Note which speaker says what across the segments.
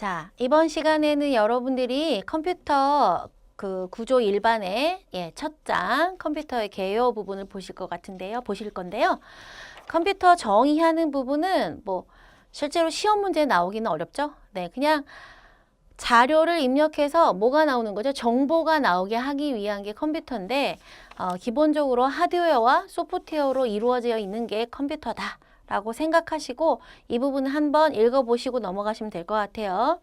Speaker 1: 자, 이번 시간에는 여러분들이 컴퓨터 구조 일반의 첫 장 컴퓨터의 개요 부분을 보실 것 같은데요. 보실 건데요. 컴퓨터 정의하는 부분은 뭐 실제로 시험 문제에 나오기는 어렵죠. 네, 그냥 자료를 입력해서 뭐가 나오는 거죠? 정보가 나오게 하기 위한 게 컴퓨터인데 기본적으로 하드웨어와 소프트웨어로 이루어져 있는 게 컴퓨터다 라고 생각하시고 이 부분 한번 읽어보시고 넘어가시면 될 것 같아요.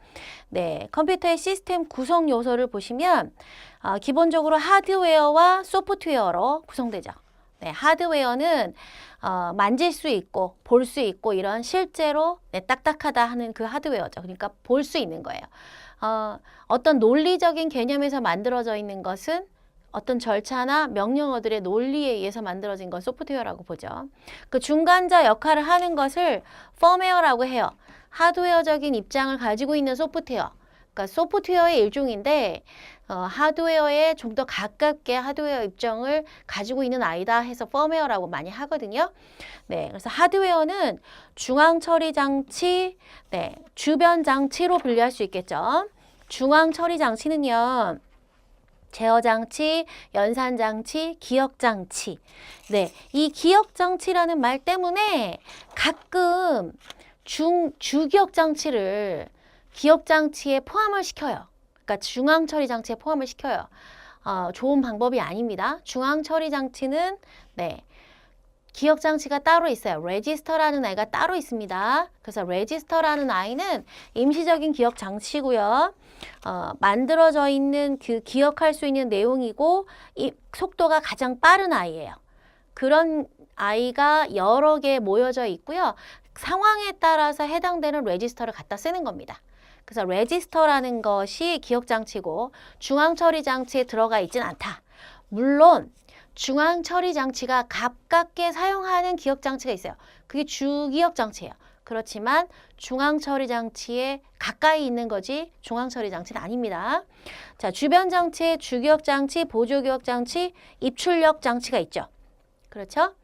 Speaker 1: 네, 컴퓨터의 시스템 구성 요소를 보시면 기본적으로 하드웨어와 소프트웨어로 구성되죠. 네, 하드웨어는 만질 수 있고 볼 수 있고 이런 실제로 딱딱하다 하는 그 하드웨어죠. 그러니까 볼 수 있는 거예요. 어떤 논리적인 개념에서 만들어져 있는 것은 어떤 절차나 명령어들의 논리에 의해서 만들어진 건 소프트웨어라고 보죠. 그 중간자 역할을 하는 것을 펌웨어라고 해요. 하드웨어적인 입장을 가지고 있는 소프트웨어. 그러니까 소프트웨어의 일종인데 하드웨어에 좀 더 가깝게 하드웨어 입장을 가지고 있는 아이다 해서 펌웨어라고 많이 하거든요. 네, 그래서 하드웨어는 중앙 처리 장치, 네, 주변 장치로 분류할 수 있겠죠. 중앙 처리 장치는요. 제어 장치, 연산 장치, 기억 장치. 네, 이 기억 장치라는 말 때문에 가끔 주기억 장치를 기억 장치에 포함을 시켜요. 그러니까 중앙 처리 장치에 포함을 시켜요. 좋은 방법이 아닙니다. 중앙 처리 장치는 네. 기억 장치가 따로 있어요. 레지스터라는 아이가 따로 있습니다. 그래서 레지스터라는 아이는 임시적인 기억 장치고요. 만들어져 있는 그 기억할 수 있는 내용이고 이 속도가 가장 빠른 아이예요. 그런 아이가 여러 개 모여져 있고요. 상황에 따라서 해당되는 레지스터를 갖다 쓰는 겁니다. 그래서 레지스터라는 것이 기억 장치고 중앙 처리 장치에 들어가 있진 않다. 물론 중앙 처리 장치가 가깝게 사용하는 기억 장치가 있어요. 그게 주기억 장치예요. 그렇지만 중앙 처리 장치에 가까이 있는 거지 중앙 처리 장치는 아닙니다. 자, 주변 장치에 주기억 장치, 보조기억 장치, 입출력 장치가 있죠. 그렇죠?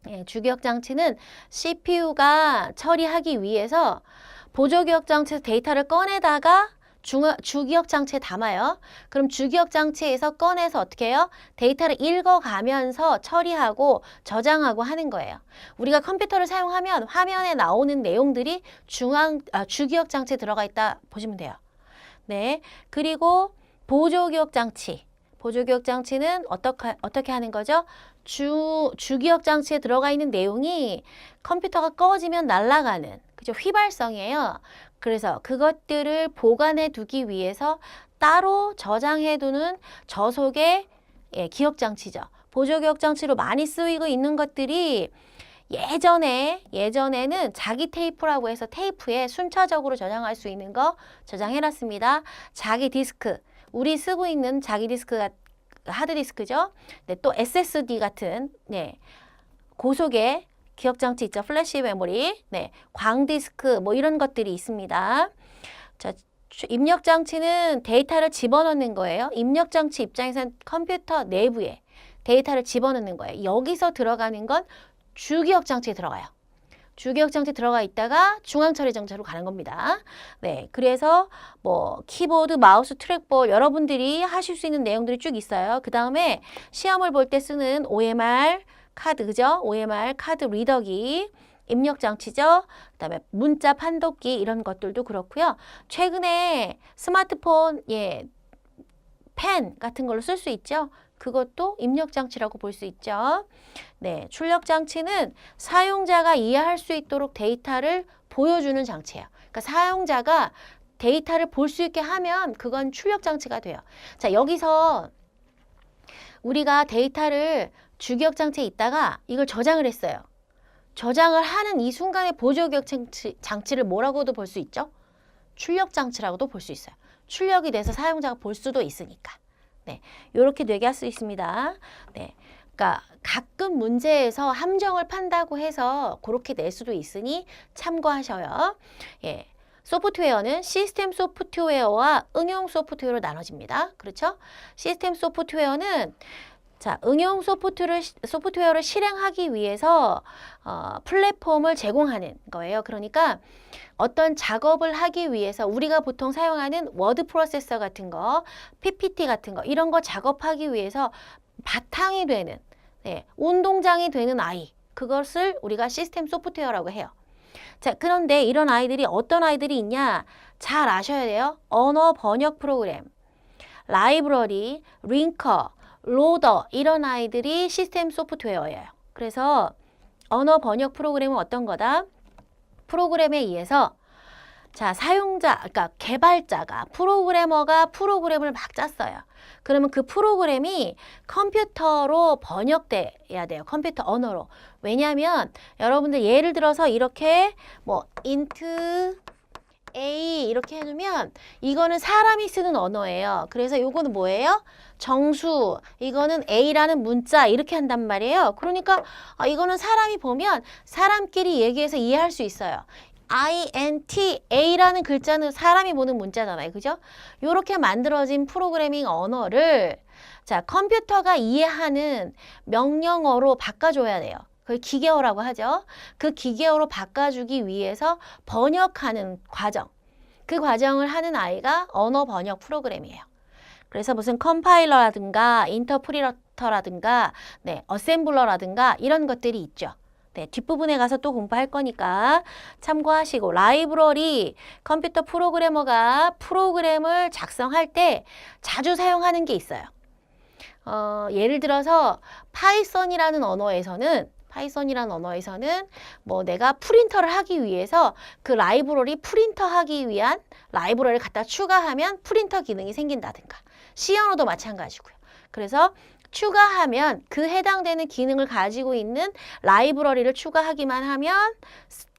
Speaker 1: 예, 주기억 장치는 CPU가 처리하기 위해서 보조기억 장치에서 데이터를 꺼내다가 주기억 장치에 담아요. 그럼 주기억 장치에서 꺼내서 어떻게 해요? 데이터를 읽어가면서 처리하고 저장하고 하는 거예요. 우리가 컴퓨터를 사용하면 화면에 나오는 내용들이 주기억 장치에 들어가 있다 보시면 돼요. 네, 그리고 보조기억 장치. 보조기억 장치는 어떻게 하는 거죠? 주기억 장치에 들어가 있는 내용이 컴퓨터가 꺼지면 날아가는 그죠? 휘발성이에요. 그래서 그것들을 보관해 두기 위해서 따로 저장해 두는 저속의 기억 장치죠. 보조기억 장치로 많이 쓰이고 있는 것들이 예전에는 자기 테이프라고 해서 테이프에 순차적으로 저장할 수 있는 거 저장해 놨습니다. 자기 디스크, 우리 쓰고 있는 자기 디스크가 하드디스크죠. 네, 또 SSD 같은 고속의 기억장치 있죠. 플래시 메모리, 네, 광디스크 뭐 이런 것들이 있습니다. 자, 입력장치는 데이터를 집어넣는 거예요. 입력장치 입장에서는 컴퓨터 내부에 데이터를 집어넣는 거예요. 여기서 들어가는 건 주기억장치에 들어가요. 주기억장치 들어가 있다가 중앙처리장치로 가는 겁니다. 네, 그래서 뭐 키보드, 마우스, 트랙볼 여러분들이 하실 수 있는 내용들이 쭉 있어요. 그 다음에 시험을 볼 때 쓰는 OMR 카드, 그죠? OMR 카드 리더기, 입력장치죠. 그 다음에 문자 판독기 이런 것들도 그렇고요. 최근에 스마트폰, 펜 같은 걸로 쓸 수 있죠. 그것도 입력장치라고 볼 수 있죠. 네, 출력장치는 사용자가 이해할 수 있도록 데이터를 보여주는 장치예요. 그러니까 사용자가 데이터를 볼 수 있게 하면 그건 출력장치가 돼요. 자, 여기서 우리가 데이터를 주기억장치에 있다가 이걸 저장을 했어요. 저장을 하는 이 순간에 보조기억장치를 뭐라고도 볼 수 있죠? 출력장치라고도 볼 수 있어요. 출력이 돼서 사용자가 볼 수도 있으니까. 네, 이렇게 되게 할 수 있습니다. 네, 그러니까 가끔 문제에서 함정을 판다고 해서 그렇게 낼 수도 있으니 참고하셔요. 예, 소프트웨어는 시스템 소프트웨어와 응용 소프트웨어로 나눠집니다. 그렇죠? 시스템 소프트웨어는 자, 응용 소프트웨어를 실행하기 위해서 플랫폼을 제공하는 거예요. 그러니까 어떤 작업을 하기 위해서 우리가 보통 사용하는 워드 프로세서 같은 거, PPT 같은 거 이런 거 작업하기 위해서 바탕이 되는 운동장이 되는 아이, 그것을 우리가 시스템 소프트웨어라고 해요. 자, 그런데 이런 아이들이 어떤 아이들이 있냐? 잘 아셔야 돼요. 언어 번역 프로그램, 라이브러리, 링커, 로더 이런 아이들이 시스템 소프트웨어예요. 그래서 언어 번역 프로그램은 어떤 거다? 프로그램에 의해서 자, 사용자, 그러니까 개발자가, 프로그래머가 프로그램을 막 짰어요. 그러면 그 프로그램이 컴퓨터로 번역돼야 돼요. 컴퓨터 언어로. 왜냐하면 여러분들 예를 들어서 이렇게 뭐 int A 이렇게 해놓으면 이거는 사람이 쓰는 언어예요. 그래서 요거는 뭐예요? 정수, 이거는 A라는 문자 이렇게 한단 말이에요. 그러니까 이거는 사람이 보면 사람끼리 얘기해서 이해할 수 있어요. INT, A라는 글자는 사람이 보는 문자잖아요. 그죠? 요렇게 만들어진 프로그래밍 언어를 자, 컴퓨터가 이해하는 명령어로 바꿔줘야 돼요. 그걸 기계어라고 하죠. 그 기계어로 바꿔주기 위해서 번역하는 과정. 그 과정을 하는 아이가 언어 번역 프로그램이에요. 그래서 무슨 컴파일러라든가 인터프리터라든가 어셈블러라든가 이런 것들이 있죠. 뒷부분에 가서 또 공부할 거니까 참고하시고, 라이브러리, 컴퓨터 프로그래머가 프로그램을 작성할 때 자주 사용하는 게 있어요. 예를 들어서 파이썬이라는 언어에서는 뭐 내가 프린터를 하기 위해서 그 라이브러리 프린터 하기 위한 라이브러리를 갖다 추가하면 프린터 기능이 생긴다든가, C 언어도 마찬가지고요. 그래서 추가하면 그 해당되는 기능을 가지고 있는 라이브러리를 추가하기만 하면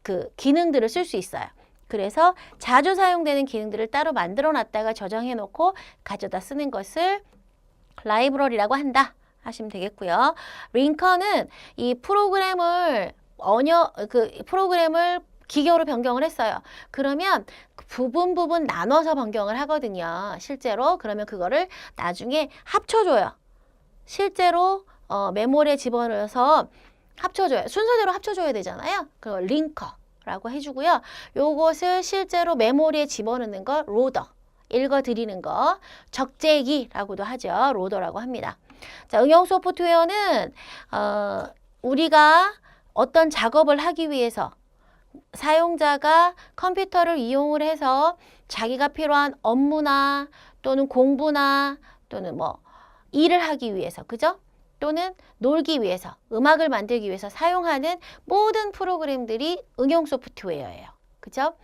Speaker 1: 그 기능들을 쓸 수 있어요. 그래서 자주 사용되는 기능들을 따로 만들어 놨다가 저장해 놓고 가져다 쓰는 것을 라이브러리라고 한다 하시면 되겠고요. 링커는 이 프로그램을 기계어로 변경을 했어요. 그러면 부분 나눠서 변경을 하거든요. 실제로. 그러면 그거를 나중에 합쳐줘요. 실제로 메모리에 집어넣어서 합쳐줘요. 순서대로 합쳐줘야 되잖아요. 그걸 링커라고 해주고요. 요것을 실제로 메모리에 집어넣는 거 로더, 읽어드리는 거 적재기라고도 하죠. 로더라고 합니다. 자, 응용 소프트웨어는 우리가 어떤 작업을 하기 위해서 사용자가 컴퓨터를 이용을 해서 자기가 필요한 업무나 또는 공부나 또는 뭐 일을 하기 위해서, 그죠? 또는 놀기 위해서, 음악을 만들기 위해서 사용하는 모든 프로그램들이 응용 소프트웨어예요. 그죠?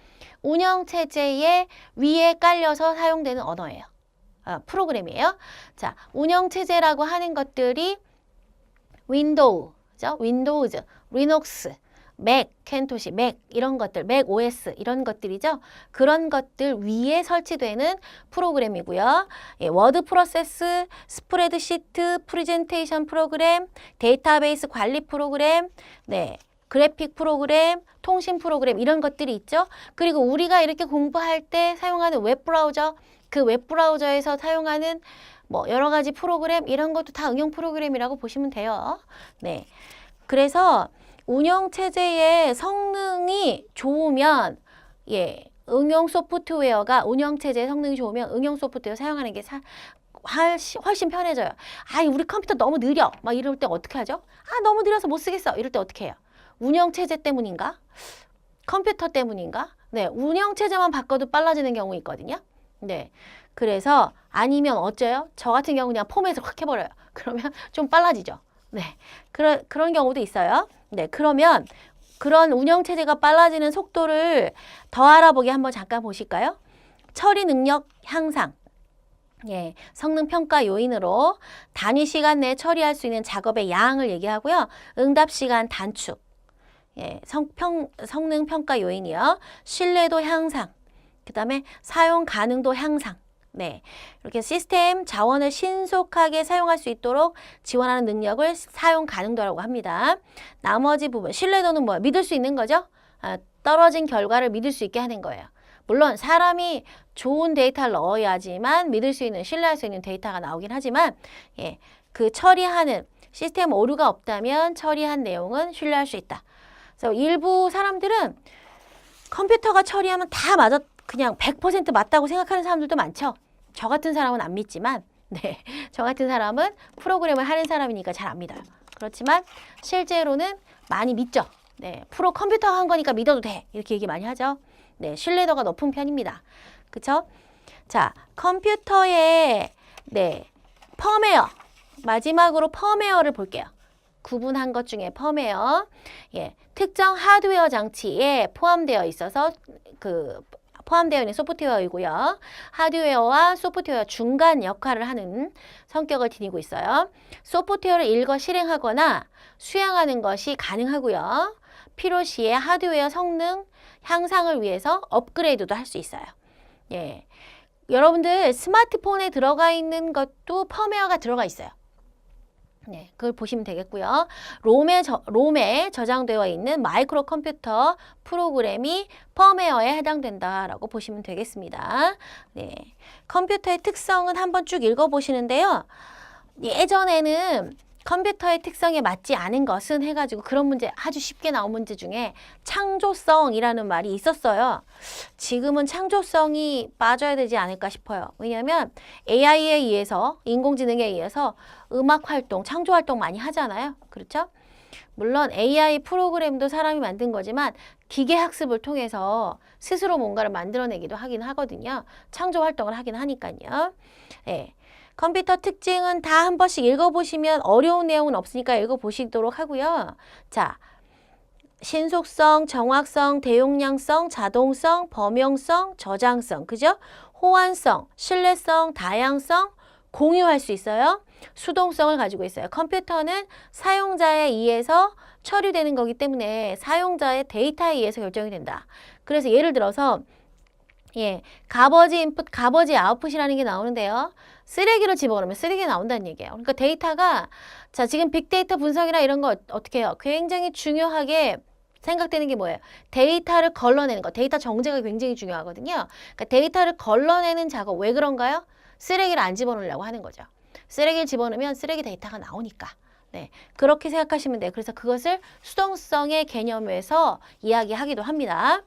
Speaker 1: 운영체제의 위에 깔려서 사용되는 언어예요. 프로그램이에요. 자, 운영체제라고 하는 것들이 윈도우, 그죠? 윈도우즈, 리눅스, 맥켄토시, 맥 이런 것들, 맥 OS 이런 것들이죠. 그런 것들 위에 설치되는 프로그램이고요. 워드 프로세스, 스프레드시트, 프레젠테이션 프로그램, 데이터베이스 관리 프로그램, 그래픽 프로그램, 통신 프로그램 이런 것들이 있죠. 그리고 우리가 이렇게 공부할 때 사용하는 웹브라우저, 그 웹브라우저에서 사용하는 뭐 여러 가지 프로그램 이런 것도 다 응용 프로그램이라고 보시면 돼요. 그래서 운영체제의 성능이 좋으면 응용 소프트웨어가 운영체제의 성능이 좋으면 응용 소프트웨어 사용하는 게 훨씬 편해져요. 우리 컴퓨터 너무 느려 막 이럴 때 어떻게 하죠? 너무 느려서 못 쓰겠어 이럴 때 어떻게 해요? 운영체제 때문인가? 컴퓨터 때문인가? 운영체제만 바꿔도 빨라지는 경우 있거든요. 그래서 아니면 어째요? 저 같은 경우 그냥 폼에서 확 해버려요. 그러면 좀 빨라지죠. 그런 경우도 있어요. 그러면 그런 운영체제가 빨라지는 속도를 더 알아보기 한번 잠깐 보실까요? 처리 능력 향상. 성능 평가 요인으로 단위 시간 내에 처리할 수 있는 작업의 양을 얘기하고요. 응답 시간 단축. 성능 평가 요인이요. 신뢰도 향상. 그 다음에 사용 가능도 향상. 이렇게 시스템 자원을 신속하게 사용할 수 있도록 지원하는 능력을 사용 가능도라고 합니다. 나머지 부분, 신뢰도는 뭐예요? 믿을 수 있는 거죠? 떨어진 결과를 믿을 수 있게 하는 거예요. 물론 사람이 좋은 데이터를 넣어야지만 믿을 수 있는, 신뢰할 수 있는 데이터가 나오긴 하지만 그 처리하는 시스템 오류가 없다면 처리한 내용은 신뢰할 수 있다. 그래서 일부 사람들은 컴퓨터가 처리하면 다 맞아, 그냥 100% 맞다고 생각하는 사람들도 많죠. 저 같은 사람은 안 믿지만, 네, 저 같은 사람은 프로그램을 하는 사람이니까 잘 안 믿어요. 그렇지만 실제로는 많이 믿죠. 네, 컴퓨터가 한 거니까 믿어도 돼. 이렇게 얘기 많이 하죠. 네, 신뢰도가 높은 편입니다. 그쵸? 자, 컴퓨터의 네, 펌웨어. 마지막으로 펌웨어를 볼게요. 구분한 것 중에 펌웨어. 예, 특정 하드웨어 장치에 포함되어 있어서 포함되어 있는 소프트웨어이고요. 하드웨어와 소프트웨어 중간 역할을 하는 성격을 지니고 있어요. 소프트웨어를 읽어 실행하거나 수행하는 것이 가능하고요. 필요시에 하드웨어 성능 향상을 위해서 업그레이드도 할 수 있어요. 예, 여러분들 스마트폰에 들어가 있는 것도 펌웨어가 들어가 있어요. 네, 그걸 보시면 되겠고요. 롬에 저장되어 있는 마이크로 컴퓨터 프로그램이 펌웨어에 해당된다라고 보시면 되겠습니다. 네, 컴퓨터의 특성은 한번 쭉 읽어보시는데요. 예전에는 컴퓨터의 특성에 맞지 않은 것은 해가지고 그런 문제, 아주 쉽게 나온 문제 중에 창조성이라는 말이 있었어요. 지금은 창조성이 빠져야 되지 않을까 싶어요. 왜냐하면 AI에 의해서, 인공지능에 의해서 음악 활동, 창조 활동 많이 하잖아요. 그렇죠? 물론 AI 프로그램도 사람이 만든 거지만 기계 학습을 통해서 스스로 뭔가를 만들어내기도 하긴 하거든요. 창조 활동을 하긴 하니까요. 네. 컴퓨터 특징은 다 한 번씩 읽어보시면 어려운 내용은 없으니까 읽어보시도록 하고요. 자, 신속성, 정확성, 대용량성, 자동성, 범용성, 저장성, 그죠? 호환성, 신뢰성, 다양성, 공유할 수 있어요. 수동성을 가지고 있어요. 컴퓨터는 사용자에 의해서 처리되는 거기 때문에 사용자의 데이터에 의해서 결정이 된다. 그래서 예를 들어서 예, 가버지 인풋, 가버지 아웃풋이라는 게 나오는데요. 쓰레기를 집어넣으면 쓰레기가 나온다는 얘기예요. 그러니까 데이터가 자, 지금 빅데이터 분석이나 이런 거 어떻게 해요? 굉장히 중요하게 생각되는 게 뭐예요? 데이터를 걸러내는 거. 데이터 정제가 굉장히 중요하거든요. 그러니까 데이터를 걸러내는 작업. 왜 그런가요? 쓰레기를 안 집어넣으려고 하는 거죠. 쓰레기를 집어넣으면 쓰레기 데이터가 나오니까. 네, 그렇게 생각하시면 돼요. 그래서 그것을 수동성의 개념에서 이야기하기도 합니다.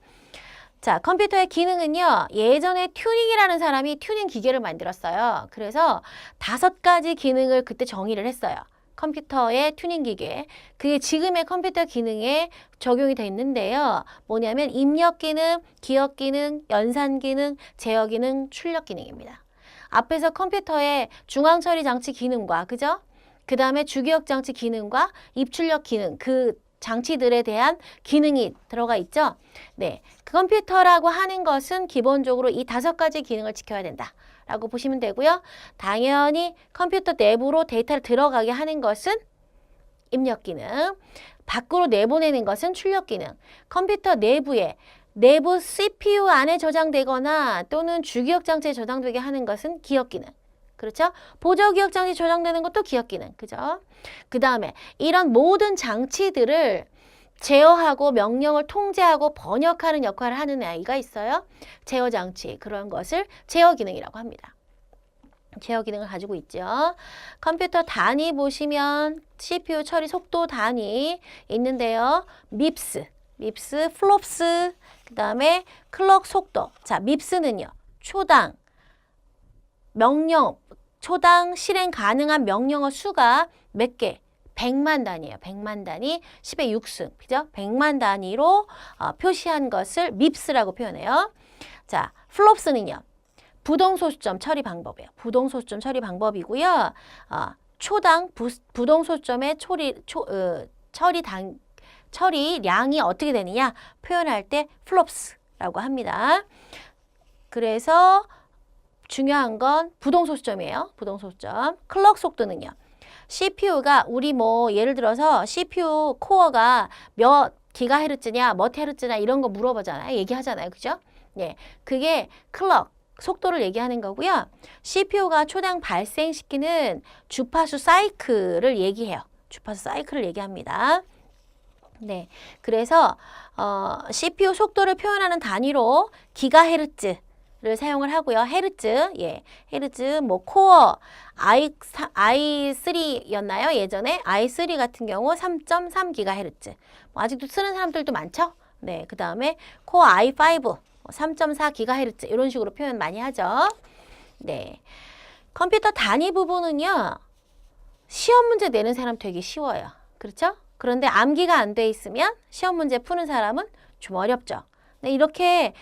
Speaker 1: 자, 컴퓨터의 기능은요. 예전에 튜닝이라는 사람이 튜닝 기계를 만들었어요. 그래서 5가지 기능을 그때 정의를 했어요. 컴퓨터의 튜닝 기계. 그게 지금의 컴퓨터 기능에 적용이 돼 있는데요. 뭐냐면 입력 기능, 기억 기능, 연산 기능, 제어 기능, 출력 기능입니다. 앞에서 컴퓨터의 중앙 처리 장치 기능과 그죠? 그 다음에 주기억 장치 기능과 입출력 기능, 그 장치들에 대한 기능이 들어가 있죠. 네, 그 컴퓨터라고 하는 것은 기본적으로 이 5가지 기능을 지켜야 된다라고 보시면 되고요. 당연히 컴퓨터 내부로 데이터를 들어가게 하는 것은 입력 기능, 밖으로 내보내는 것은 출력 기능, 컴퓨터 내부에 내부 CPU 안에 저장되거나 또는 주기억 장치에 저장되게 하는 것은 기억 기능. 그렇죠? 보조기억 장치 저장되는 것도 기억 기능. 그죠? 그 다음에 이런 모든 장치들을 제어하고 명령을 통제하고 번역하는 역할을 하는 아이가 있어요. 제어 장치. 그런 것을 제어 기능이라고 합니다. 제어 기능을 가지고 있죠. 컴퓨터 단위 보시면 CPU 처리 속도 단위 있는데요. 밉스, 플롭스, 그 다음에 클럭 속도. 자, 밉스는요. 초당 초당 실행 가능한 명령어 수가 몇 개? 100만 단위예요. 100만 단위, 10의 6승, 그죠? 100만 단위로 표시한 것을 밉스라고 표현해요. 자, 플롭스는요. 부동소수점 처리 방법이에요. 부동소수점 처리 방법이고요. 초당 부동소수점의 처리량이 어떻게 되느냐 표현할 때 플롭스라고 합니다. 그래서 중요한 건 부동소수점이에요. 부동소수점. 클럭 속도는요. CPU가 우리 예를 들어서 CPU 코어가 몇 기가헤르츠냐, 몇 헤르츠냐 이런 거 물어보잖아요. 얘기하잖아요. 그죠? 예. 그게 클럭 속도를 얘기하는 거고요. CPU가 초당 발생시키는 주파수 사이클을 얘기해요. 주파수 사이클을 얘기합니다. 네. 그래서 CPU 속도를 표현하는 단위로 기가헤르츠 를 사용을 하고요. 헤르츠, 예, 헤르츠, 뭐 코어 i3였나요? 예전에 i3 같은 경우 3.3GHz. 뭐 아직도 쓰는 사람들도 많죠? 네, 그 다음에 코어 i5 3.4GHz 이런 식으로 표현 많이 하죠. 네, 컴퓨터 단위 부분은요. 시험 문제 내는 사람 되게 쉬워요. 그렇죠? 그런데 암기가 안 돼 있으면 시험 문제 푸는 사람은 좀 어렵죠. 네, 이렇게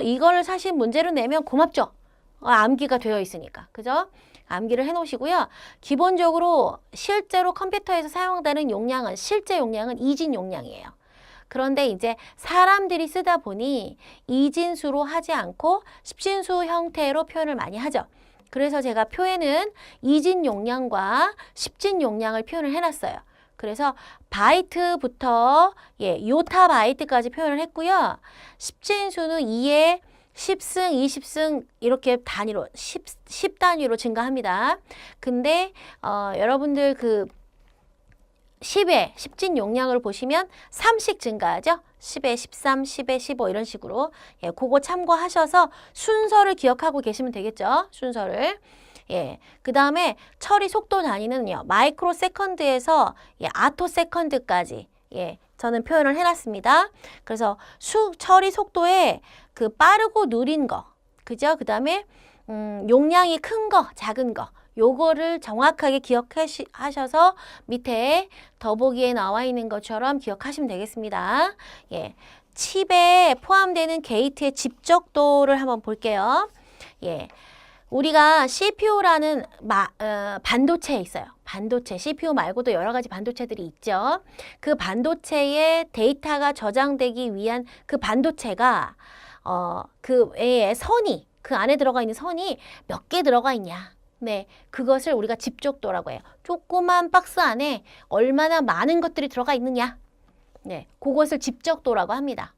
Speaker 1: 이거를 사실 문제로 내면 고맙죠. 암기가 되어 있으니까. 그죠? 암기를 해 놓으시고요. 기본적으로 실제로 컴퓨터에서 사용되는 용량은 실제 용량은 이진 용량이에요. 그런데 이제 사람들이 쓰다 보니 이진수로 하지 않고 십진수 형태로 표현을 많이 하죠. 그래서 제가 표에는 이진 용량과 십진 용량을 표현을 해놨어요. 그래서 바이트부터 요타 바이트까지 표현을 했고요. 십진수는 2에 10승, 20승 이렇게 단위로 10 단위로 증가합니다. 근데 여러분들 그 10의 십진 용량을 보시면 3씩 증가하죠. 10에 13, 10에 15 이런 식으로 그거 참고하셔서 순서를 기억하고 계시면 되겠죠. 순서를. 그 다음에 처리 속도 단위는요. 마이크로 세컨드에서 아토 세컨드까지 저는 표현을 해놨습니다. 그래서 처리 속도에 그 빠르고 느린 거, 그죠? 그 다음에 용량이 큰 거, 작은 거 요거를 정확하게 기억하셔서 밑에 더보기에 나와 있는 것처럼 기억하시면 되겠습니다. 칩에 포함되는 게이트의 집적도를 한번 볼게요. 우리가 CPU라는 반도체에 있어요. 반도체, CPU 말고도 여러 가지 반도체들이 있죠. 그 반도체에 데이터가 저장되기 위한 그 반도체가 그 외에 선이, 그 안에 들어가 있는 선이 몇 개 들어가 있냐. 네, 그것을 우리가 집적도라고 해요. 조그만 박스 안에 얼마나 많은 것들이 들어가 있느냐. 네, 그것을 집적도라고 합니다.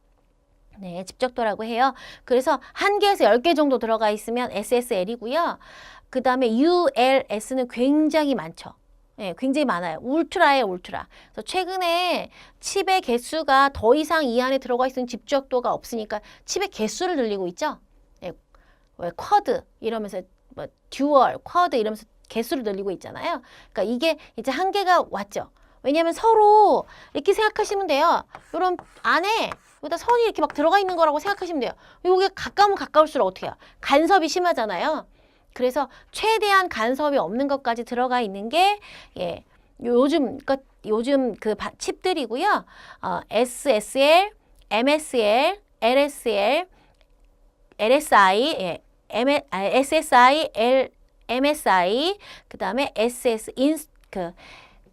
Speaker 1: 네, 집적도라고 해요. 그래서 1개에서 10개 정도 들어가 있으면 SSL이고요. 그 다음에 ULS는 굉장히 많죠. 네, 굉장히 많아요. 울트라예요, 울트라. 그래서 최근에 칩의 개수가 더 이상 이 안에 들어가 있는 집적도가 없으니까 칩의 개수를 늘리고 있죠. 네, 쿼드 이러면서 뭐 듀얼, 쿼드 이러면서 개수를 늘리고 있잖아요. 그러니까 이게 이제 한계가 왔죠. 왜냐하면 서로 이렇게 생각하시면 돼요. 이런 안에 여기다 선이 이렇게 막 들어가 있는 거라고 생각하시면 돼요. 이게 가까우면 가까울수록 어떻게 해요? 간섭이 심하잖아요. 그래서 최대한 간섭이 없는 것까지 들어가 있는 게 요즘 그 칩들이고요. SSL, MSL, LSL, LSI, SSI, MSI, 그 다음에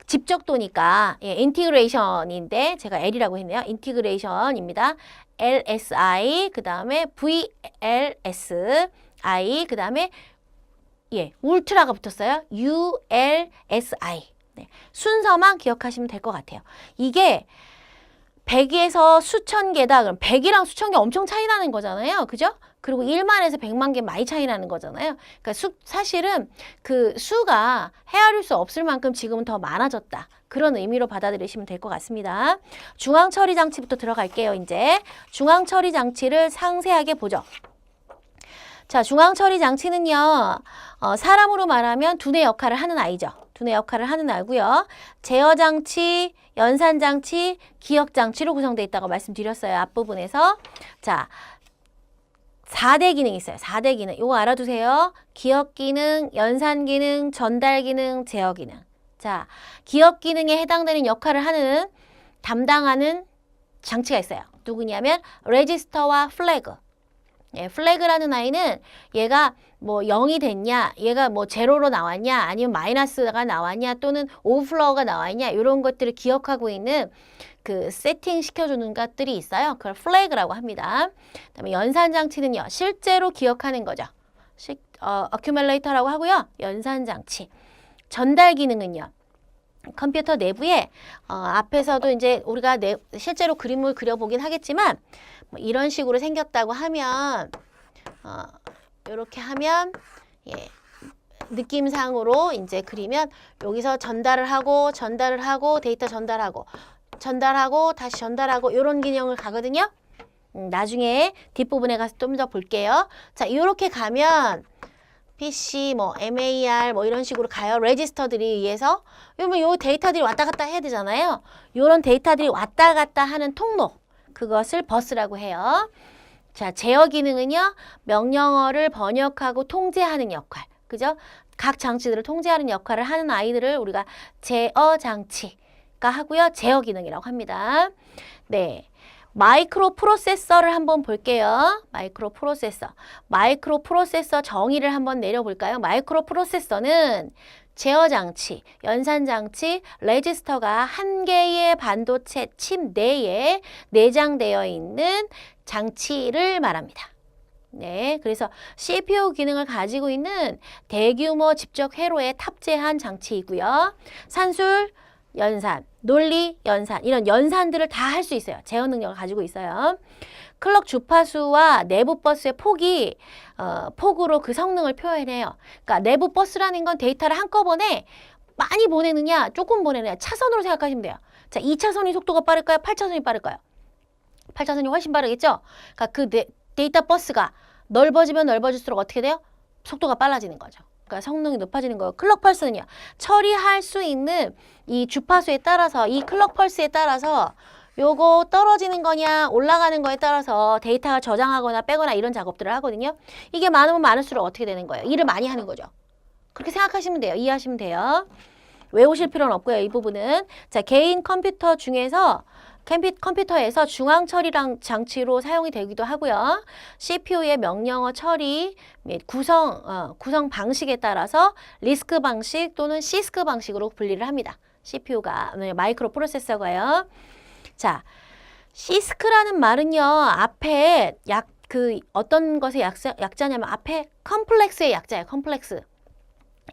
Speaker 1: 집적도니까 인티그레이션인데 제가 L이라고 했네요. 인티그레이션입니다. LSI, 그 다음에 VLSI, 그 다음에 울트라가 붙었어요. ULSI. 네, 순서만 기억하시면 될 것 같아요. 이게 100에서 수천 개다. 그럼 100이랑 수천 개 엄청 차이 나는 거잖아요. 그죠? 그리고 1만에서 100만 개 많이 차이 나는 거잖아요. 그러니까 사실은 그 수가 헤아릴 수 없을 만큼 지금은 더 많아졌다. 그런 의미로 받아들이시면 될 것 같습니다. 중앙 처리 장치부터 들어갈게요. 이제 중앙 처리 장치를 상세하게 보죠. 자, 중앙 처리 장치는요. 사람으로 말하면 두뇌 역할을 하는 아이죠. 두뇌 역할을 하는 아이고요. 제어 장치, 연산 장치, 기억 장치로 구성되어 있다고 말씀드렸어요. 앞부분에서. 자, 4대 기능이 있어요. 4대 기능. 이거 알아두세요. 기억 기능, 연산 기능, 전달 기능, 제어 기능. 자, 기억 기능에 해당되는 역할을 하는, 담당하는 장치가 있어요. 누구냐면 레지스터와 플래그. 플래그라는 아이는 얘가 뭐 0이 됐냐, 얘가 뭐 제로로 나왔냐, 아니면 마이너스가 나왔냐, 또는 오버플로우가 나왔냐, 이런 것들을 기억하고 있는 그 세팅 시켜주는 것들이 있어요. 그걸 플래그라고 합니다. 그다음에 연산 장치는요, 실제로 기억하는 거죠. 어큐뮬레이터라고 하고요. 연산 장치. 전달 기능은요, 컴퓨터 내부에 앞에서도 이제 우리가 실제로 그림을 그려보긴 하겠지만 뭐 이런 식으로 생겼다고 하면 이렇게 하면 느낌상으로 이제 그리면 여기서 전달을 하고 데이터 전달하고 다시 전달하고 이런 기능을 가거든요. 나중에 뒷부분에 가서 좀 더 볼게요. 자, 이렇게 가면 PC, 뭐 MAR 뭐 이런 식으로 가요. 레지스터들이 의해서 그러면 요 데이터들이 왔다 갔다 해야 되잖아요. 요런 데이터들이 왔다 갔다 하는 통로, 그것을 버스라고 해요. 자, 제어 기능은요, 명령어를 번역하고 통제하는 역할, 그죠? 각 장치들을 통제하는 역할을 하는 아이들을 우리가 제어 장치가 하고요, 제어 기능이라고 합니다. 네. 마이크로 프로세서를 한번 볼게요. 마이크로 프로세서. 마이크로 프로세서 정의를 한번 내려볼까요? 마이크로 프로세서는 제어 장치, 연산 장치, 레지스터가 한 개의 반도체 칩 내에 내장되어 있는 장치를 말합니다. 네, 그래서 CPU 기능을 가지고 있는 대규모 집적 회로에 탑재한 장치이고요. 산술, 연산, 논리, 연산, 이런 연산들을 다 할 수 있어요. 제어 능력을 가지고 있어요. 클럭 주파수와 내부 버스의 폭으로 그 성능을 표현해요. 그러니까 내부 버스라는 건 데이터를 한꺼번에 많이 보내느냐, 조금 보내느냐, 차선으로 생각하시면 돼요. 자, 2차선이 속도가 빠를까요? 8차선이 빠를까요? 8차선이 훨씬 빠르겠죠? 그러니까 그 데이터 버스가 넓어지면 넓어질수록 어떻게 돼요? 속도가 빨라지는 거죠. 그러니까 성능이 높아지는 거예요. 클럭 펄스는요, 처리할 수 있는 이 주파수에 따라서, 이 클럭 펄스에 따라서 요거 떨어지는 거냐 올라가는 거에 따라서 데이터가 저장하거나 빼거나 이런 작업들을 하거든요. 이게 많으면 많을수록 어떻게 되는 거예요? 일을 많이 하는 거죠. 그렇게 생각하시면 돼요. 이해하시면 돼요. 외우실 필요는 없고요. 이 부분은. 자, 개인 컴퓨터 중에서 컴퓨터에서 중앙 처리 장치로 사용이 되기도 하고요. CPU의 명령어 처리 및 구성 방식에 따라서 리스크 방식 또는 시스크 방식으로 분리를 합니다. CPU가 마이크로 프로세서가요. 자, 시스크라는 말은요, 앞에 어떤 것의 약자냐면 앞에 컴플렉스의 약자예요. 컴플렉스.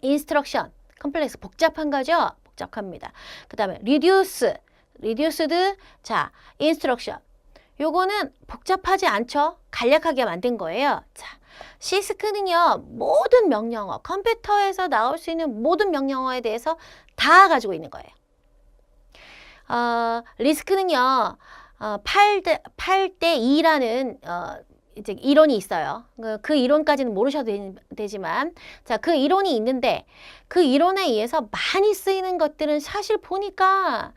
Speaker 1: 인스트럭션. 컴플렉스 복잡한 거죠? 복잡합니다. 그 다음에 리듀스드, 자, 인스트럭션. 요거는 복잡하지 않죠? 간략하게 만든 거예요. 자, 시스크는요, 모든 명령어, 컴퓨터에서 나올 수 있는 모든 명령어에 대해서 다 가지고 있는 거예요. 리스크는요, 8대 2라는 이제 이론이 있어요. 그 이론까지는 모르셔도 되지만, 자, 그 이론이 있는데 그 이론에 의해서 많이 쓰이는 것들은 사실 보니까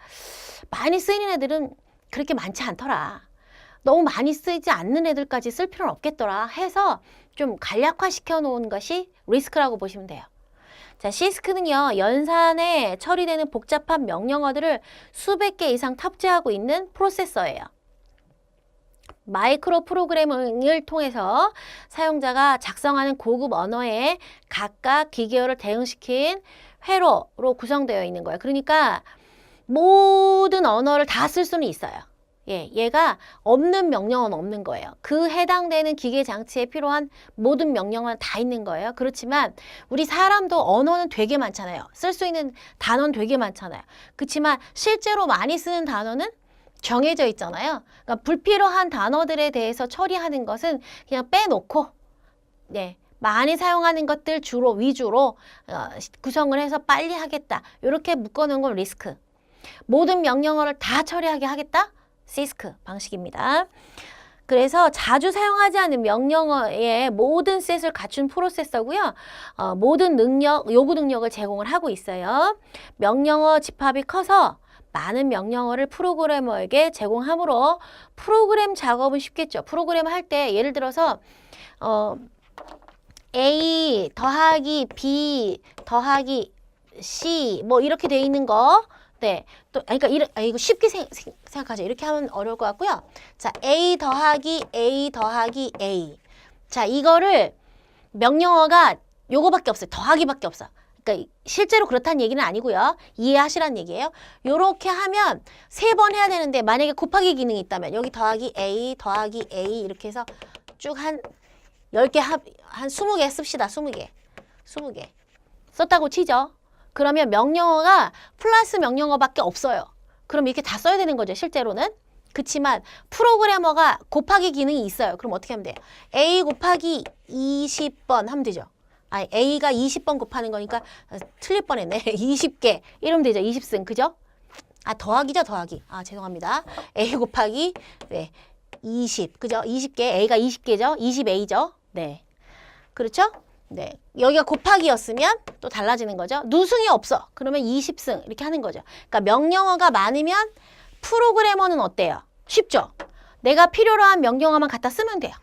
Speaker 1: 많이 쓰이는 애들은 그렇게 많지 않더라. 너무 많이 쓰이지 않는 애들까지 쓸 필요는 없겠더라 해서 좀 간략화 시켜 놓은 것이 리스크라고 보시면 돼요. 자, 시스크는요, 연산에 처리되는 복잡한 명령어들을 수백 개 이상 탑재하고 있는 프로세서예요. 마이크로 프로그래밍을 통해서 사용자가 작성하는 고급 언어에 각각 기계어를 대응시킨 회로로 구성되어 있는 거예요. 그러니까 모든 언어를 다 쓸 수는 있어요. 예, 얘가 없는 명령어는 없는 거예요. 그 해당되는 기계 장치에 필요한 모든 명령어는 다 있는 거예요. 그렇지만 우리 사람도 언어는 되게 많잖아요. 쓸 수 있는 단어는 되게 많잖아요. 그렇지만 실제로 많이 쓰는 단어는 정해져 있잖아요. 그러니까 불필요한 단어들에 대해서 처리하는 것은 그냥 빼놓고, 네, 많이 사용하는 것들 위주로 구성을 해서 빨리 하겠다. 이렇게 묶어놓은 건 리스크. 모든 명령어를 다 처리하게 하겠다? 시스크 방식입니다. 그래서 자주 사용하지 않는 명령어의 모든 셋을 갖춘 프로세서고요. 모든 요구 능력을 제공을 하고 있어요. 명령어 집합이 커서 많은 명령어를 프로그래머에게 제공하므로 프로그램 작업은 쉽겠죠. 프로그램 할 때 예를 들어서 A 더하기 B 더하기 C 뭐 이렇게 돼 있는 거, 네, 또 그러니까 이거 쉽게 생각하죠. 이렇게 하면 어려울 것 같고요. 자, A 더하기 A 더하기 A. 자, 이거를 명령어가 요거밖에 없어요. 더하기밖에 없어. 그러니까 실제로 그렇다는 얘기는 아니고요. 이해하시라는 얘기예요. 요렇게 하면 3번 해야 되는데 만약에 곱하기 기능이 있다면 여기 더하기 A 더하기 A 이렇게 해서 쭉 한 10개 한 20개 씁시다. 20개 썼다고 치죠. 그러면 명령어가 플러스 명령어밖에 없어요. 그럼 이렇게 다 써야 되는 거죠, 실제로는. 그렇지만 프로그래머가 곱하기 기능이 있어요. 그럼 어떻게 하면 돼요? A 곱하기 20번 하면 되죠. 아니, A가 20번 곱하는 거니까 틀릴 뻔했네. 20개 이러면 되죠. 20승, 그죠? 아, 더하기죠, 더하기. 아, 죄송합니다. A 곱하기, 네, 20, 그죠? 20개, A가 20개죠? 20A죠? 네. 그렇죠? 네. 여기가 곱하기였으면 또 달라지는 거죠. 누승이 없어. 그러면 20승 이렇게 하는 거죠. 그러니까 명령어가 많으면 프로그래머는 어때요? 쉽죠? 내가 필요로 한 명령어만 갖다 쓰면 돼요.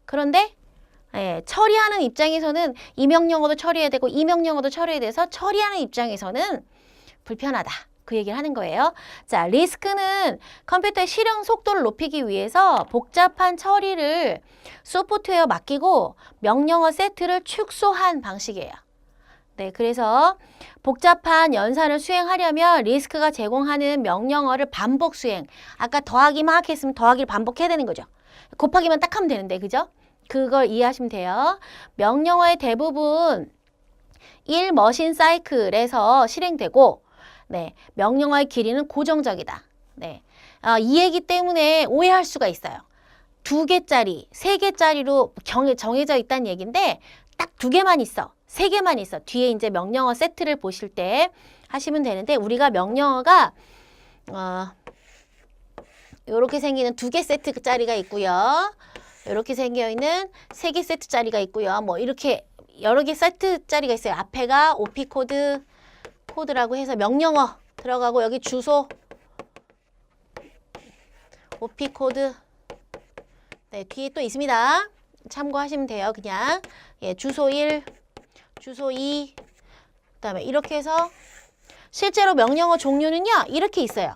Speaker 1: 그런데 처리하는 입장에서는 이 명령어도 처리해야 되고 이 명령어도 처리해야 돼서 처리하는 입장에서는 불편하다. 그 얘기를 하는 거예요. 자, 리스크는 컴퓨터의 실행 속도를 높이기 위해서 복잡한 처리를 소프트웨어 맡기고 명령어 세트를 축소한 방식이에요. 네, 그래서 복잡한 연산을 수행하려면 리스크가 제공하는 명령어를 반복 수행. 아까 더하기만 했으면 더하기를 반복해야 되는 거죠. 곱하기만 딱 하면 되는데, 그죠? 그걸 이해하시면 돼요. 명령어의 대부분 1머신 사이클에서 실행되고 네, 명령어의 길이는 고정적이다. 네, 이 얘기 때문에 오해할 수가 있어요. 2개짜리, 3개짜리로 정해져 있다는 얘기인데 딱 2개만 있어. 3개만 있어. 뒤에 이제 명령어 세트를 보실 때 하시면 되는데 우리가 명령어가 이렇게 생기는 2개 세트짜리가 있고요. 이렇게 생겨 있는 3개 세트짜리가 있고요. 뭐 이렇게 여러 개 세트짜리가 있어요. 앞에가 OP 코드라고 해서 명령어 들어가고 여기 주소 OP 코드 네, 뒤에 또 있습니다. 참고하시면 돼요. 그냥 주소 1, 주소 2 그다음에 이렇게 해서 실제로 명령어 종류는요. 이렇게 있어요.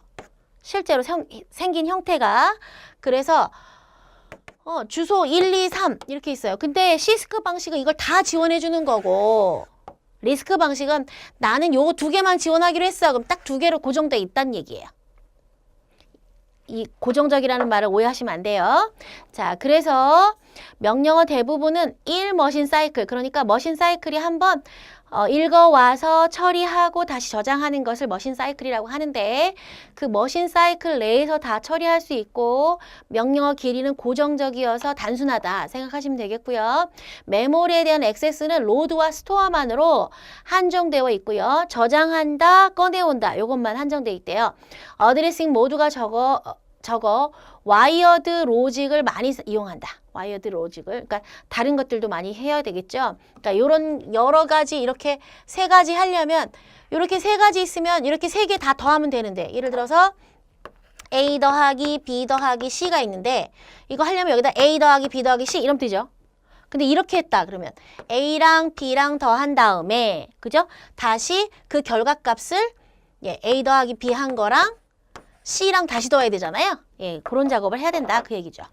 Speaker 1: 실제로 생긴 형태가 그래서 주소 1, 2, 3 이렇게 있어요. 근데 시스크 방식은 이걸 다 지원해 주는 거고 리스크 방식은 나는 요거 2개만 지원하기로 했어. 그럼 딱 2개로 고정돼 있다는 얘기예요. 이 고정적이라는 말을 오해하시면 안 돼요. 자, 그래서 명령어 대부분은 1머신 사이클, 그러니까 머신 사이클이 한번 읽어와서 처리하고 다시 저장하는 것을 머신 사이클이라고 하는데 그 머신 사이클 내에서 다 처리할 수 있고 명령어 길이는 고정적이어서 단순하다 생각하시면 되겠고요. 메모리에 대한 액세스는 로드와 스토어만으로 한정되어 있고요. 저장한다, 꺼내온다 이것만 한정되어 있대요. 어드레싱 모두가 저거 와이어드 로직을 많이 이용한다. 와이어드 로직을. 그러니까 다른 것들도 많이 해야 되겠죠. 그러니까 이런 여러 가지 이렇게 3가지 하려면 이렇게 3가지 있으면 이렇게 3개 다 더하면 되는데 예를 들어서 A 더하기 B 더하기 C가 있는데 이거 하려면 여기다 A 더하기 B 더하기 C 이러면 되죠. 근데 이렇게 했다 그러면 A랑 B랑 더한 다음에 그죠? 다시 그 결과값을 A 더하기 B 한 거랑 C랑 다시 더해야 되잖아요. 예, 그런 작업을 해야 된다 그 얘기죠.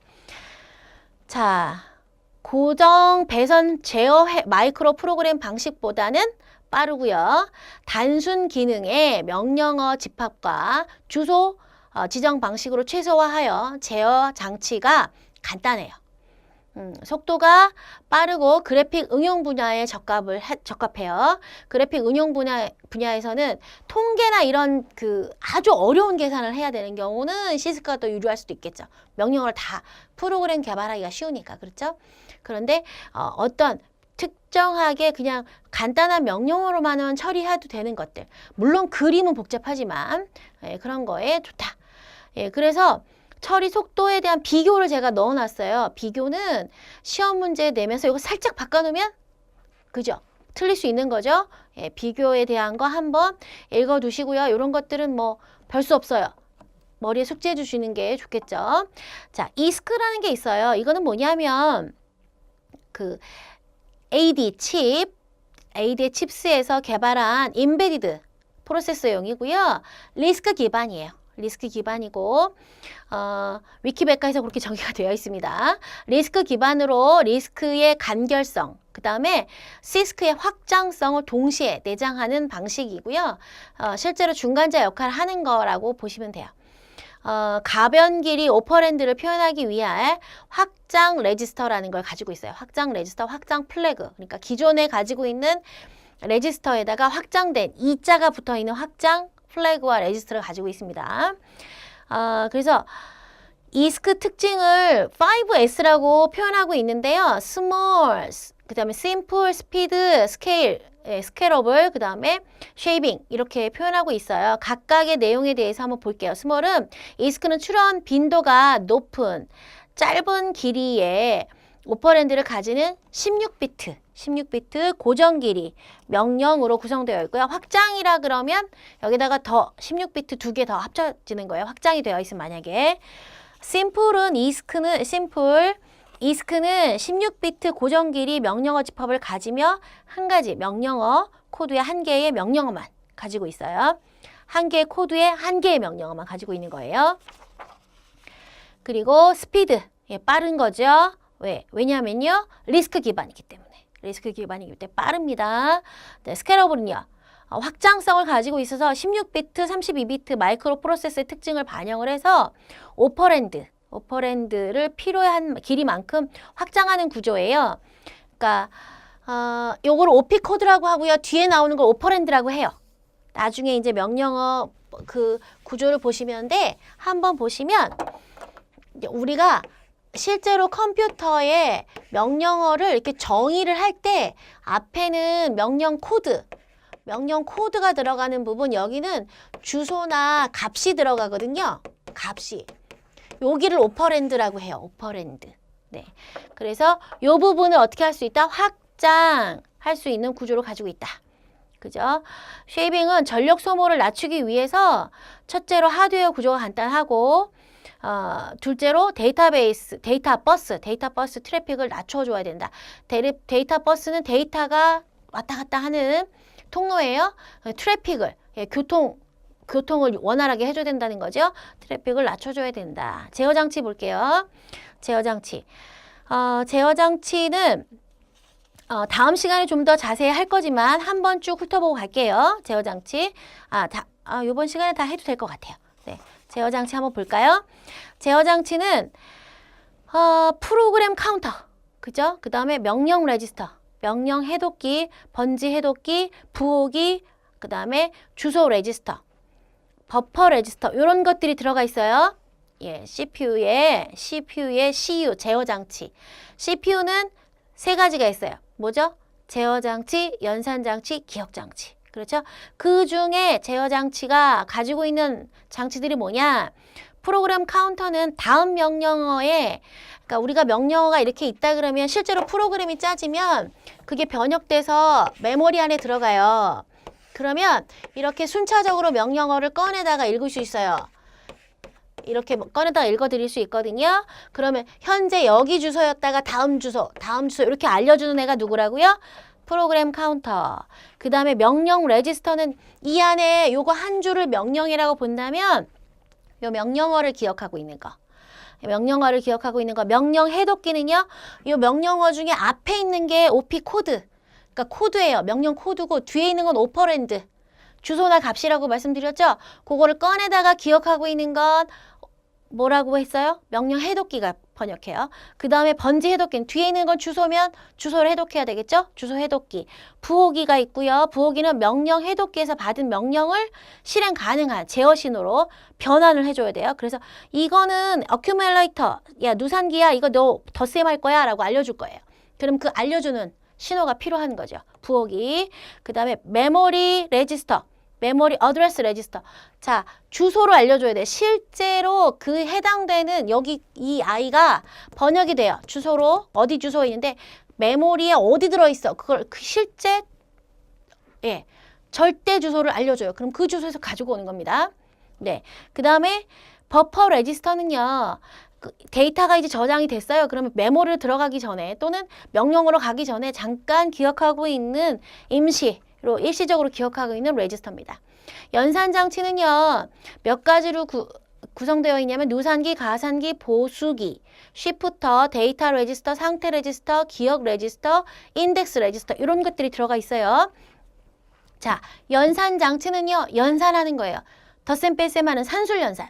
Speaker 1: 자, 고정 배선 제어 마이크로 프로그램 방식보다는 빠르고요. 단순 기능의 명령어 집합과 주소 지정 방식으로 최소화하여 제어 장치가 간단해요. 속도가 빠르고 그래픽 응용 분야에 적합해요. 그래픽 응용 분야에서는 통계나 이런 그 아주 어려운 계산을 해야 되는 경우는 시스크가 더 유리할 수도 있겠죠. 명령어를 다 프로그램 개발하기가 쉬우니까 그렇죠. 그런데 어떤 특정하게 그냥 간단한 명령어로만은 처리해도 되는 것들 물론 그림은 복잡하지만 그런 거에 좋다. 그래서 처리 속도에 대한 비교를 제가 넣어놨어요. 비교는 시험 문제 내면서 이거 살짝 바꿔놓으면 그죠? 틀릴 수 있는 거죠. 비교에 대한 거 한번 읽어두시고요. 이런 것들은 뭐 별 수 없어요. 머리에 숙지해 주시는 게 좋겠죠. 자, 이스크라는 게 있어요. 이거는 뭐냐면 그 AD 칩스에서 개발한 인베디드 프로세서용이고요. 리스크 기반이에요. 리스크 기반이고 위키백과에서 그렇게 정의가 되어 있습니다. 리스크 기반으로 리스크의 간결성, 그 다음에 시스크의 확장성을 동시에 내장하는 방식이고요. 실제로 중간자 역할을 하는 거라고 보시면 돼요. 가변 길이 오퍼랜드를 표현하기 위한 확장 레지스터라는 걸 가지고 있어요. 확장 레지스터, 확장 플래그. 그러니까 기존에 가지고 있는 레지스터에다가 확장된 이자가 붙어 있는 확장 플래그와 레지스터를 가지고 있습니다. 그래서 이스크 특징을 5S라고 표현하고 있는데요. 스몰, 그 다음에 심플, 스피드, 스케일, 스케일업을 그 다음에 쉐이빙 이렇게 표현하고 있어요. 각각의 내용에 대해서 한번 볼게요. 스몰은 이스크는 출현 빈도가 높은 짧은 길이의 오퍼랜드를 가지는 16비트 고정 길이 명령으로 구성되어 있고요. 확장이라 그러면 여기다가 더 16비트 2개 더 합쳐지는 거예요. 확장이 되어 있으면 만약에 이스크는 16비트 고정 길이 명령어 집합을 가지며 한 가지 명령어 코드의 한 개의 명령어만 가지고 있어요. 한 개의 코드에 한 개의 명령어만 가지고 있는 거예요. 그리고 스피드, 빠른 거죠. 왜냐면요. 리스크 기반이기 때문에. 빠릅니다. 네, 스케일러블은요. 확장성을 가지고 있어서 16비트, 32비트 마이크로 프로세스의 특징을 반영을 해서 오퍼랜드를 필요한 길이만큼 확장하는 구조예요. 그러니까 요걸 OP 코드라고 하고요. 뒤에 나오는 걸 오퍼랜드라고 해요. 나중에 이제 명령어 그 구조를 보시면데 한번 보시면 우리가 실제로 컴퓨터에 명령어를 이렇게 정의를 할 때 앞에는 명령 코드가 들어가는 부분, 여기는 주소나 값이 들어가거든요. 값이. 여기를 오퍼랜드라고 해요. 오퍼랜드. 네. 그래서 이 부분을 어떻게 할 수 있다? 확장할 수 있는 구조를 가지고 있다. 그죠? 쉐이빙은 전력 소모를 낮추기 위해서 첫째로 하드웨어 구조가 간단하고 둘째로 데이터 버스 트래픽을 낮춰줘야 된다. 데이터 버스는 데이터가 왔다 갔다 하는 통로예요. 트래픽을, 교통을 원활하게 해줘야 된다는 거죠. 트래픽을 낮춰줘야 된다. 제어 장치 볼게요. 제어 장치는 다음 시간에 좀 더 자세히 할 거지만 한번 쭉 훑어보고 갈게요. 제어 장치. 이번 시간에 다 해도 될 것 같아요. 네. 제어 장치 한번 볼까요? 제어 장치는 프로그램 카운터, 그죠? 그 다음에 명령 레지스터, 명령 해독기, 번지 해독기, 부호기, 그 다음에 주소 레지스터, 버퍼 레지스터 이런 것들이 들어가 있어요. 예, CPU의 CU 제어 장치. CPU는 세 가지가 있어요. 뭐죠? 제어 장치, 연산 장치, 기억 장치. 그렇죠? 그 중에 제어 장치가 가지고 있는 장치들이 뭐냐? 프로그램 카운터는 다음 명령어에, 그러니까 우리가 명령어가 이렇게 있다 그러면 실제로 프로그램이 짜지면 그게 번역돼서 메모리 안에 들어가요. 그러면 이렇게 순차적으로 명령어를 꺼내다가 읽을 수 있어요. 이렇게 꺼내다가 읽어드릴 수 있거든요. 그러면 현재 여기 주소였다가 다음 주소 이렇게 알려주는 애가 누구라고요? 프로그램 카운터. 그 다음에 명령 레지스터는 이 안에 요거 한 줄을 명령이라고 본다면 요 명령어를 기억하고 있는 거. 명령 해독기는요. 요 명령어 중에 앞에 있는 게 OP 코드. 그러니까 코드예요. 명령 코드고 뒤에 있는 건 오퍼랜드. 주소나 값이라고 말씀드렸죠. 그거를 꺼내다가 기억하고 있는 건 뭐라고 했어요? 명령 해독기가 번역해요. 그 다음에 번지 해독기는 뒤에 있는 건 주소면 주소를 해독해야 되겠죠? 주소 해독기. 부호기가 있고요. 부호기는 명령 해독기에서 받은 명령을 실행 가능한 제어 신호로 변환을 해줘야 돼요. 그래서 이거는 어큐뮬레이터, 야 누산기야 이거 너 덧셈 할 거야 라고 알려줄 거예요. 그럼 그 알려주는 신호가 필요한 거죠. 부호기. 그 다음에 메모리 레지스터. 메모리 어드레스 레지스터. 자, 주소를 알려줘야 돼. 실제로 그 해당되는 여기 이 아이가 번역이 돼요. 주소로 어디 주소에 있는데 메모리에 어디 들어있어. 그걸 실제 절대 주소를 알려줘요. 그럼 그 주소에서 가지고 오는 겁니다. 네. 그 다음에 버퍼 레지스터는요. 데이터가 이제 저장이 됐어요. 그러면 메모리를 들어가기 전에 또는 명령으로 가기 전에 잠깐 기억하고 있는 일시적으로 기억하고 있는 레지스터입니다. 연산 장치는요. 몇 가지로 구성되어 있냐면 누산기, 가산기, 보수기, 쉬프터, 데이터 레지스터, 상태 레지스터, 기억 레지스터, 인덱스 레지스터 이런 것들이 들어가 있어요. 자, 연산 장치는요. 연산하는 거예요. 덧셈 뺄셈 하는 산술 연산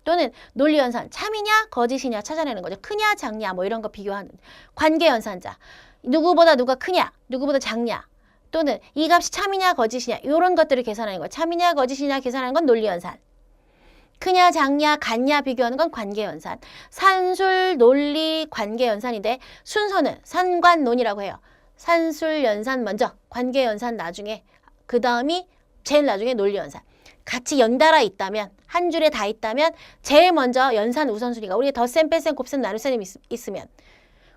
Speaker 1: 또는 논리 연산, 참이냐 거짓이냐 찾아내는 거죠. 크냐 작냐 뭐 이런 거 비교하는 관계 연산자. 누구보다 누가 크냐, 누구보다 작냐. 또는 이 값이 참이냐 거짓이냐 이런 것들을 계산하는 거예요. 참이냐 거짓이냐 계산하는 건 논리연산. 크냐 작냐 같냐 비교하는 건 관계연산. 산술 논리 관계연산인데 순서는 산관논이라고 해요. 산술연산 먼저 관계연산 나중에 그 다음이 제일 나중에 논리연산. 같이 연달아 있다면, 한 줄에 다 있다면 제일 먼저 연산 우선순위가 우리가 덧셈, 뺄셈, 곱셈, 나눗셈이 있으면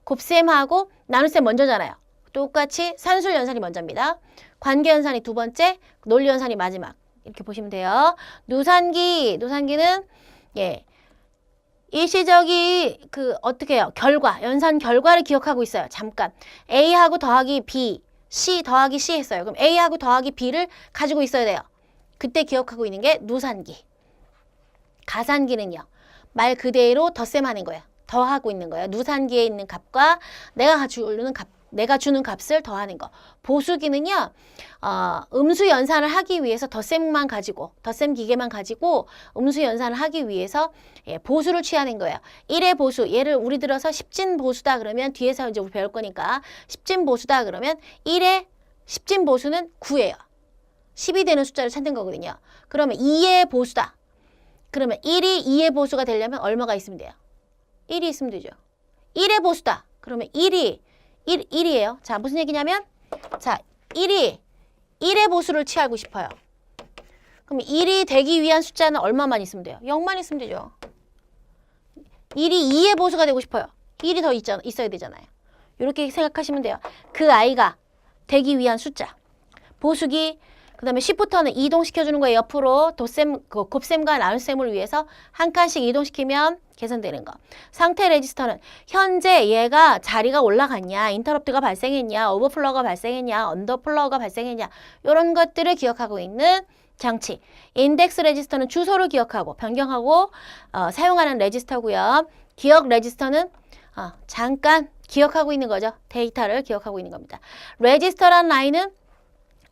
Speaker 1: 곱셈하고 나눗셈 먼저잖아요. 똑같이 산술 연산이 먼저입니다. 관계 연산이 두 번째, 논리 연산이 마지막. 이렇게 보시면 돼요. 노산기는 예. 일시적이 어떻게 해요? 연산 결과를 기억하고 있어요. 잠깐. A하고 더하기 B, C 더하기 C 했어요. 그럼 A하고 더하기 B를 가지고 있어야 돼요. 그때 기억하고 있는 게 누산기. 가산기는요. 말 그대로 덧셈하는 거예요. 더하고 있는 거예요. 누산기에 있는 값과 내가 주는 값을 더하는 거. 보수기는요. 음수 연산을 하기 위해서 덧셈 기계만 가지고 음수 연산을 하기 위해서 보수를 취하는 거예요. 1의 보수, 얘를 우리 들어서 10진 보수다 그러면 뒤에서 이제 우리 배울 거니까 10진 보수다 그러면 1의 10진 보수는 9예요. 10이 되는 숫자를 찾는 거거든요. 그러면 2의 보수다. 그러면 1이 2의 보수가 되려면 얼마가 있으면 돼요? 1이 있으면 되죠. 1의 보수다. 그러면 1이에요. 자, 무슨 얘기냐면 자, 1의 보수를 취하고 싶어요. 그럼 1이 되기 위한 숫자는 얼마만 있으면 돼요? 0만 있으면 되죠. 1이 2의 보수가 되고 싶어요. 1이 더 있어야 되잖아요. 이렇게 생각하시면 돼요. 그 아이가 되기 위한 숫자. 보수기, 그 다음에 10부터는 이동시켜주는 거예요. 옆으로 곱셈과 나눗셈을 위해서 한 칸씩 이동시키면 개선되는 거. 상태 레지스터는 현재 얘가 자리가 올라갔냐, 인터럽트가 발생했냐, 오버플로우가 발생했냐, 언더플로우가 발생했냐 이런 것들을 기억하고 있는 장치. 인덱스 레지스터는 주소를 기억하고 변경하고 사용하는 레지스터고요. 기억 레지스터는 잠깐 기억하고 있는 거죠. 데이터를 기억하고 있는 겁니다. 레지스터란 라인은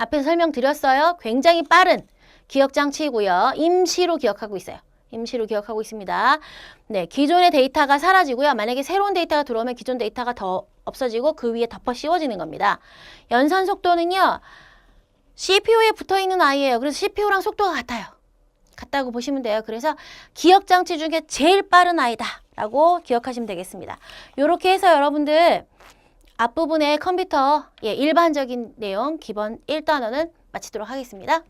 Speaker 1: 앞에서 설명드렸어요. 굉장히 빠른 기억 장치이고요. 임시로 기억하고 있어요. 임시로 기억하고 있습니다. 네, 기존의 데이터가 사라지고요. 만약에 새로운 데이터가 들어오면 기존 데이터가 더 없어지고 그 위에 덮어 씌워지는 겁니다. 연산 속도는요. CPU에 붙어있는 아이예요. 그래서 CPU랑 속도가 같아요. 같다고 보시면 돼요. 그래서 기억 장치 중에 제일 빠른 아이다 라고 기억하시면 되겠습니다. 이렇게 해서 여러분들 앞부분의 컴퓨터 일반적인 내용 기본 1단원은 마치도록 하겠습니다.